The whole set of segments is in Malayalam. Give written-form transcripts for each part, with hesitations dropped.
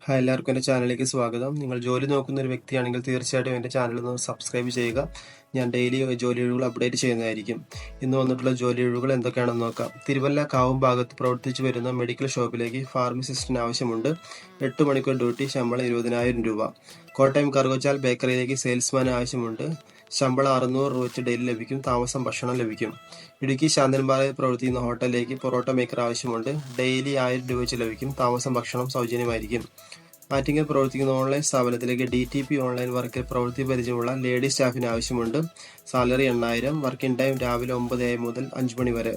ഹായ്, എല്ലാവർക്കും എൻ്റെ ചാനലിലേക്ക് സ്വാഗതം. നിങ്ങൾ ജോലി നോക്കുന്ന ഒരു വ്യക്തിയാണെങ്കിൽ തീർച്ചയായിട്ടും എൻ്റെ ചാനൽ ഒന്ന് സബ്സ്ക്രൈബ് ചെയ്യുക. ഞാൻ ഡെയിലി ജോലി ഒഴിവുകൾ അപ്ഡേറ്റ് ചെയ്യുന്നതായിരിക്കും. ഇന്ന് വന്നിട്ടുള്ള ജോലി ഒഴിവുകൾ എന്തൊക്കെയാണെന്ന് നോക്കാം. തിരുവല്ല കാവും ഭാഗത്ത് പ്രവർത്തിച്ചു വരുന്ന മെഡിക്കൽ ഷോപ്പിലേക്ക് ഫാർമസിസ്റ്റിന് ആവശ്യമുണ്ട്. 8 മണിക്കൂർ ഡ്യൂട്ടി, ശമ്പളം 20,000 രൂപ. കോട്ടയം കറുകച്ചാൽ ബേക്കറിയിലേക്ക് സെയിൽസ്മാൻ ആവശ്യമുണ്ട്. ശമ്പളം 600 രൂപ വെച്ച് ഡെയിലി ലഭിക്കും. താമസം ഭക്ഷണം ലഭിക്കും. ഇടുക്കി ശാന്തൻപാറയിൽ പ്രവർത്തിക്കുന്ന ഹോട്ടലിലേക്ക് പൊറോട്ട മേക്കർ ആവശ്യമുണ്ട്. ഡെയിലി 1000 രൂപ വെച്ച് ലഭിക്കും. താമസം ഭക്ഷണം സൗജന്യമായിരിക്കും. ആറ്റിങ്ങൽ പ്രവർത്തിക്കുന്ന ഓൺലൈൻ സ്ഥാപനത്തിലേക്ക് DTP ഓൺലൈൻ വർക്കിൽ പ്രവൃത്തി പരിചയമുള്ള ലേഡി സ്റ്റാഫിന് ആവശ്യമുണ്ട്. സാലറി 8,000. വർക്കിംഗ് ടൈം രാവിലെ 9 AM മുതൽ 5 മണി വരെ.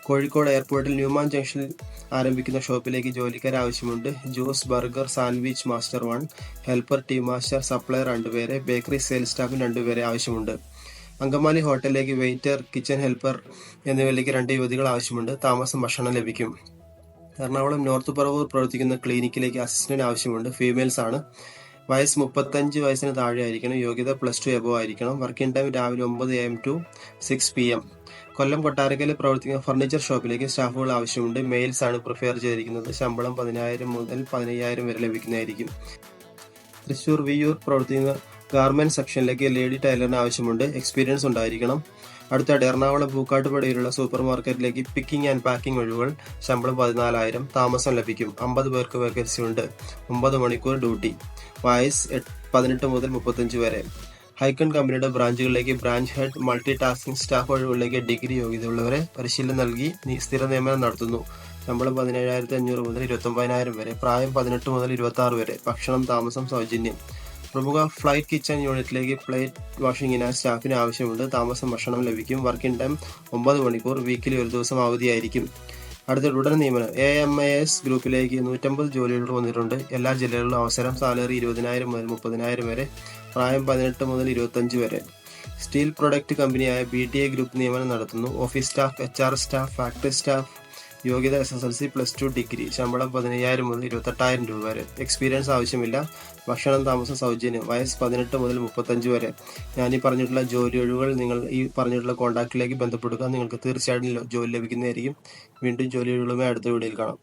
കോഴിക്കോട് എയർപോർട്ടിൽ ന്യൂമാൻ ജംഗ്ഷനിൽ ആരംഭിക്കുന്ന ഷോപ്പിലേക്ക് ജോലിക്കാർ ആവശ്യമുണ്ട്. Juice, burger, sandwich master 1, helper, tea master, supplier 2 പേരെ, ബേക്കറി സെയിൽസ് സ്റ്റാഫിന് 2 പേരെ ആവശ്യമുണ്ട്. അങ്കമാലി ഹോട്ടലിലേക്ക് വെയിറ്റർ, കിച്ചൺ ഹെൽപ്പർ എന്നിവയിലേക്ക് 2 യുവതികൾ ആവശ്യമുണ്ട്. താമസം ഭക്ഷണം ലഭിക്കും. എറണാകുളം നോർത്ത് പറവൂർ പ്രവർത്തിക്കുന്ന ക്ലിനിക്കിലേക്ക് അസിസ്റ്റന്റ് ആവശ്യമുണ്ട്. ഫീമെയിൽസ് ആണ്. വയസ്സ് 35 വയസ്സിന് താഴെ ആയിരിക്കണം. യോഗ്യത +2 എബോവ് ആയിരിക്കണം. വർക്കിംഗ് ടൈം രാവിലെ 9 AM to 6 PM. കൊല്ലം കൊട്ടാരക്കരയിൽ പ്രവർത്തിക്കുന്ന ഫർണിച്ചർ ഷോപ്പിലേക്ക് സ്റ്റാഫുകൾ ആവശ്യമുണ്ട്. മെയിൽസ് ആണ് പ്രിഫെയർ ചെയ്തിരിക്കുന്നത്. ശമ്പളം 10,000 മുതൽ 15,000 വരെ ലഭിക്കുന്നതായിരിക്കും. തൃശൂർ വിയൂർ പ്രവർത്തിക്കുന്ന ഗാർമെന്റ് സെക്ഷനിലേക്ക് ലേഡി ടൈലറിന് ആവശ്യമുണ്ട്. എക്സ്പീരിയൻസ് ഉണ്ടായിരിക്കണം. അടുത്തായിട്ട് എറണാകുളം പൂക്കാട്ടുപടിയിലുള്ള സൂപ്പർ മാർക്കറ്റിലേക്ക് പിക്കിംഗ് ആൻഡ് പാക്കിംഗ് ഒഴിവുകൾ. ശമ്പളം 14,000. താമസം ലഭിക്കും. 50 പേർക്ക് വേക്കൻസി ഉണ്ട്. 9 മണിക്കൂർ ഡ്യൂട്ടി. വയസ്സ് 18 മുതൽ 35 വരെ. ഹൈക്കൺ കമ്പനിയുടെ ബ്രാഞ്ചുകളിലേക്ക് branch head, multi tasking staff ഒഴിവുകളിലേക്ക് ഡിഗ്രി യോഗ്യതയുള്ളവരെ പരിശീലനം നൽകി സ്ഥിര നിയമനം നടത്തുന്നു. ശമ്പളം 17,500 മുതൽ 29,000 വരെ. പ്രായം 18 മുതൽ 26 വരെ. ഭക്ഷണം താമസം സൗജന്യം. പ്രമുഖ ഫ്ലൈറ്റ് കിച്ചൺ യൂണിറ്റിലേക്ക് പ്ലേറ്റ് വാഷിംഗിന് സ്റ്റാഫിന് ആവശ്യമുണ്ട്. താമസം ഭക്ഷണം ലഭിക്കും. വർക്കിംഗ് ടൈം 9 മണിക്കൂർ. വീക്കിലി 1 ദിവസം അവധിയായിരിക്കും. അടുത്ത ഉടൻ നിയമനം. AMAS ഗ്രൂപ്പിലേക്ക് 150 ജോലികൾ വന്നിട്ടുണ്ട്. എല്ലാ ജില്ലകളിലും അവസരം. സാലറി 20,000 മുതൽ 30,000 വരെ. പ്രായം 18 മുതൽ 25 വരെ. സ്റ്റീൽ പ്രൊഡക്റ്റ് കമ്പനിയായ BTA ഗ്രൂപ്പ് നിയമനം നടത്തുന്നു. Office staff, HR staff, factory staff. യോഗ്യത SSLC +2 ഡിഗ്രി. ശമ്പളം 15,000 മുതൽ 28,000 രൂപ വരെ. എക്സ്പീരിയൻസ് ആവശ്യമില്ല. ഭക്ഷണം താമസം സൗജന്യം. വയസ്സ് 18 മുതൽ 35 വരെ. ഞാൻ ഈ പറഞ്ഞിട്ടുള്ള ജോലി ഒഴിവുകൾ നിങ്ങൾ ഈ പറഞ്ഞിട്ടുള്ള കോൺടാക്റ്റിലേക്ക് ബന്ധപ്പെടുക. നിങ്ങൾക്ക് തീർച്ചയായിട്ടും ജോലി ലഭിക്കുന്നതായിരിക്കും. വീണ്ടും ജോലി ഒഴിവുകളുമായി അടുത്ത വീഡിയോയിൽ കാണാം.